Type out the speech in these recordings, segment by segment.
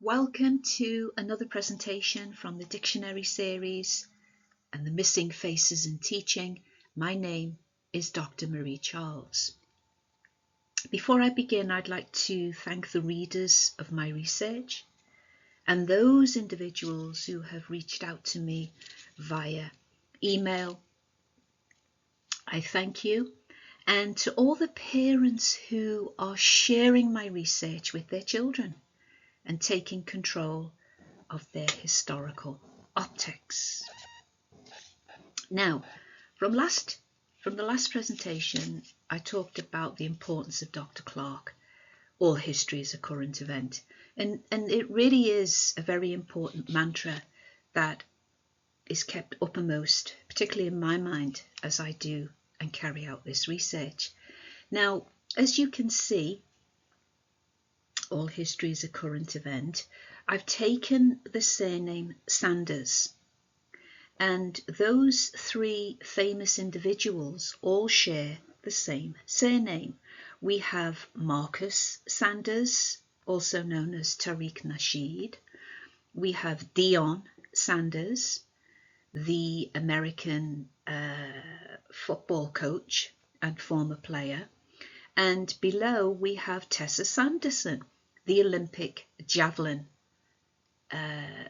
Welcome to another presentation from the dictionary series and the Missing Faces in Teaching. My name is Dr. Marie Charles. Before I begin, I'd like to thank the readers of my research and those individuals who have reached out to me via email. I thank you. And to all the parents who are sharing my research with their children and taking control of their historical optics. Now, from the last presentation, I talked about the importance of Dr. Clarke. All history is a current event, and it really is a very important mantra that is kept uppermost, particularly in my mind, as I do and carry out this research. Now, as you can see, all history is a current event. I've taken the surname Sanders, and those three famous individuals all share the same surname. We have Marcus Sanders, also known as Tariq Nasheed. We have Deion Sanders, the American football coach and former player. And below we have Tessa Sanderson, the Olympic javelin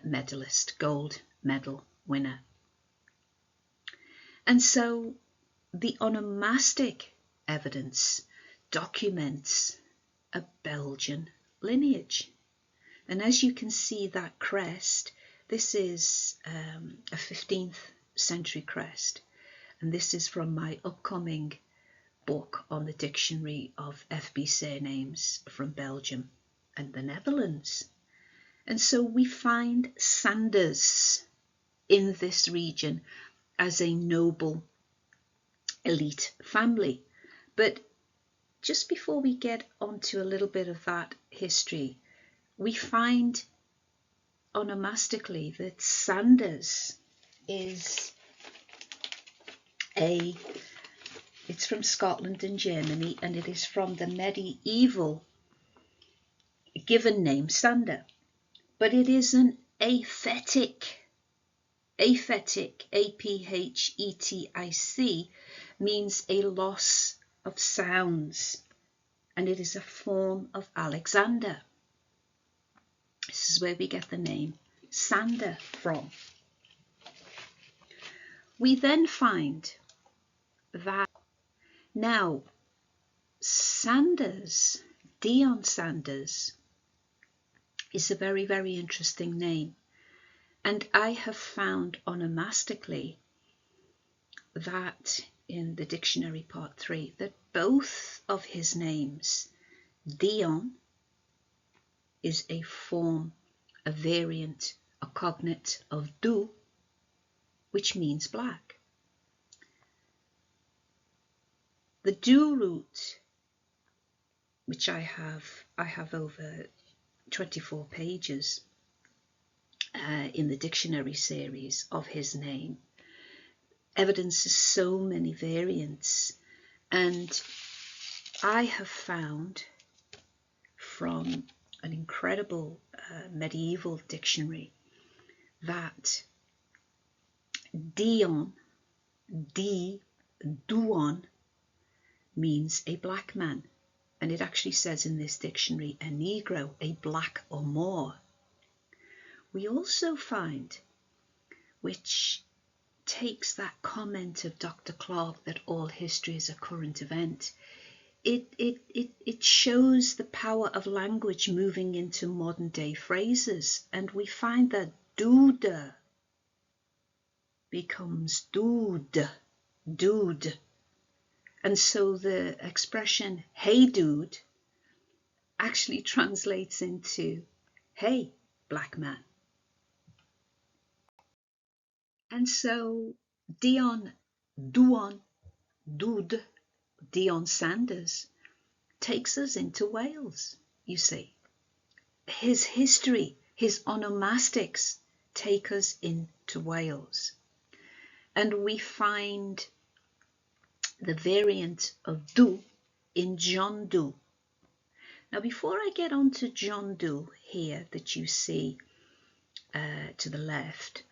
medalist, gold medal winner. And so the onomastic evidence documents a Belgian lineage. And as you can see, that crest, this is a 15th century crest. And this is from my upcoming book on the dictionary of FB surnames from Belgium and the Netherlands. And so we find Sanders in this region as a noble elite family. But just before we get onto a little bit of that history, we find onomastically that Sanders is it's from Scotland and Germany, and it is from the medieval given name Sander, but it is an aphetic, aphetic, means a loss of sounds, and it is a form of Alexander. This is where we get the name Sander from. We then find that now Sanders, Deion Sanders, is a very, very interesting name. And I have found onomastically that in the dictionary part 3, that both of his names, Deion, is a form, a variant, a cognate of Du, which means black. The Du root, which I have over 24 pages in the dictionary series of his name, evidences so many variants, and I have found from an incredible medieval dictionary that Deion, Duon, means a black man, and it actually says in this dictionary a Negro, a black or more. We also find, which takes that comment of Dr. Clarke that all history is a current event, it shows the power of language moving into modern day phrases, and we find that dude becomes dude. And so the expression, hey dude, actually translates into, hey black man. And so Deion, Duon, Dude, Deion Sanders takes us into Wales, you see. His history, his onomastics take us into Wales. And we find the variant of Du in John Du. Now, before I get on to John Doe here that you see to the left,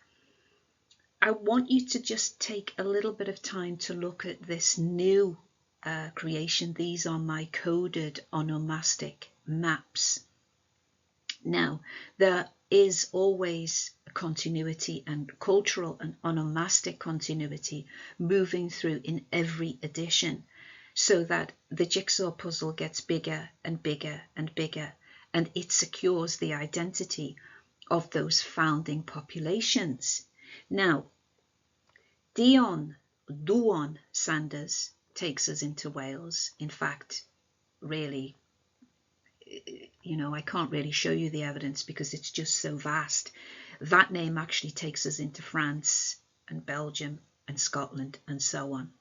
I want you to just take a little bit of time to look at this new creation. These are my coded onomastic maps. Now, there is always a continuity and cultural and onomastic continuity moving through in every edition, so that the jigsaw puzzle gets bigger and bigger and bigger, and it secures the identity of those founding populations. Now, Duon Sanders takes us into Wales. In fact, really, I can't really show you the evidence because it's just so vast. That name actually takes us into France and Belgium and Scotland and so on.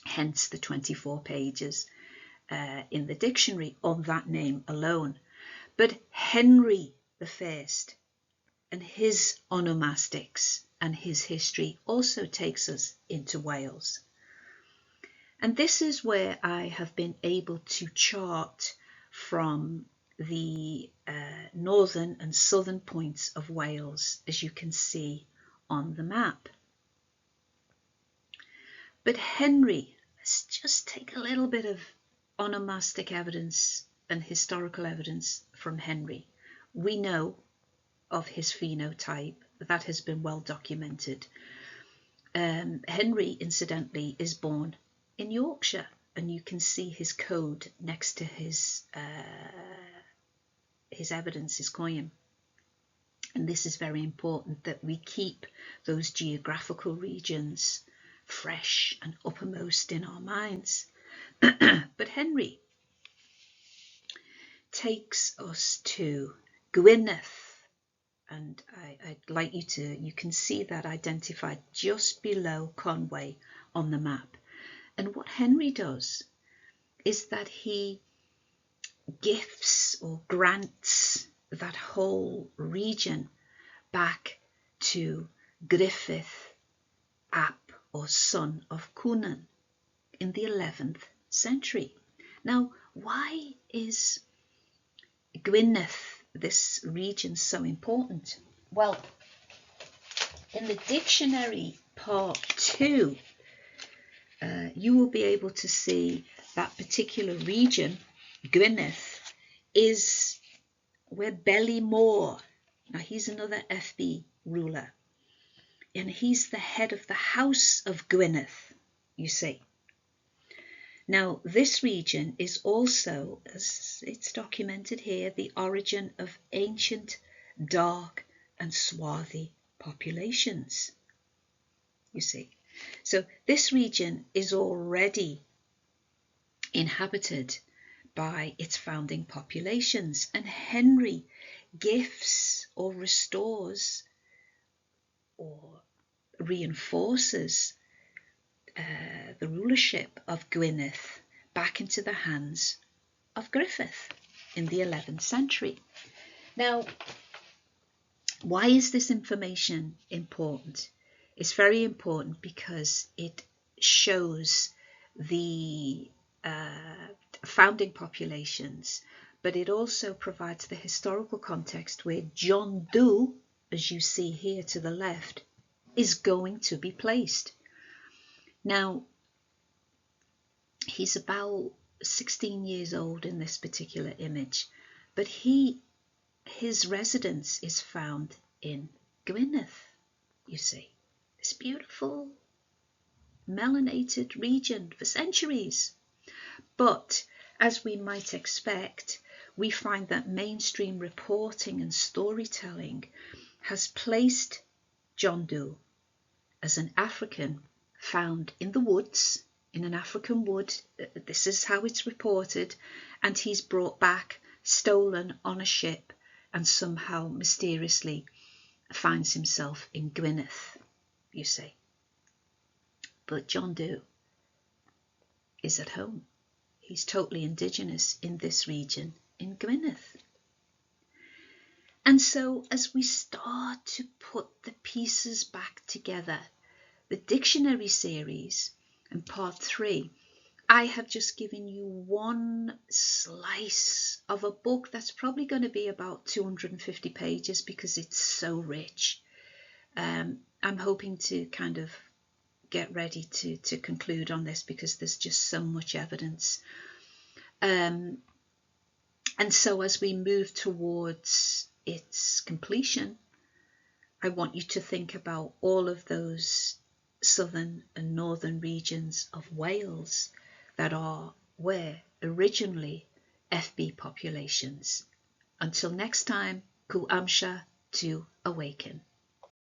Hence the 24 pages in the dictionary on that name alone. But Henry I and his onomastics and his history also takes us into Wales. And this is where I have been able to chart from the northern and southern points of Wales, as you can see on the map. But Henry, let's just take a little bit of onomastic evidence and historical evidence from Henry. We know of his phenotype, that has been well documented. Henry, incidentally, is born in Yorkshire, and you can see his code next to his evidence, his coin. And this is very important, that we keep those geographical regions fresh and uppermost in our minds. But Henry takes us to Gwynedd, and I'd like you can see that identified just below Conway on the map. And what Henry does is that he gifts or grants that whole region back to Griffith ap, or son of Cunan, in the 11th century. Now, why is Gwynedd, this region, so important? Well, in the dictionary part 2, you will be able to see that particular region, Gwynedd, is where Bellymore, now he's another FB ruler, and he's the head of the House of Gwynedd, you see. Now, this region is also, as it's documented here, the origin of ancient, dark and swarthy populations, you see. So this region is already inhabited by its founding populations, and Henry gifts or restores or reinforces the rulership of Gwynedd back into the hands of Griffith in the 11th century. Now, why is this information important? It's very important because it shows the founding populations, but it also provides the historical context where John Doe, as you see here to the left, is going to be placed. Now, he's about 16 years old in this particular image, but his residence is found in Gwynedd, you see. This beautiful melanated region for centuries. But as we might expect, we find that mainstream reporting and storytelling has placed John Doe as an African found in the woods, in an African wood. This is how it's reported, and he's brought back, stolen on a ship, and somehow mysteriously finds himself in Gwynedd, you see. But John Doe is at home. He's totally indigenous in this region, in Gwynedd. And so as we start to put the pieces back together, the dictionary series and part 3 I have just given you one slice of a book that's probably going to be about 250 pages because it's so rich. I'm hoping to kind of get ready to conclude on this because there's just so much evidence. And so as we move towards its completion, I want you to think about all of those southern and northern regions of Wales that were originally FB populations. Until next time, Ku Amsha to awaken.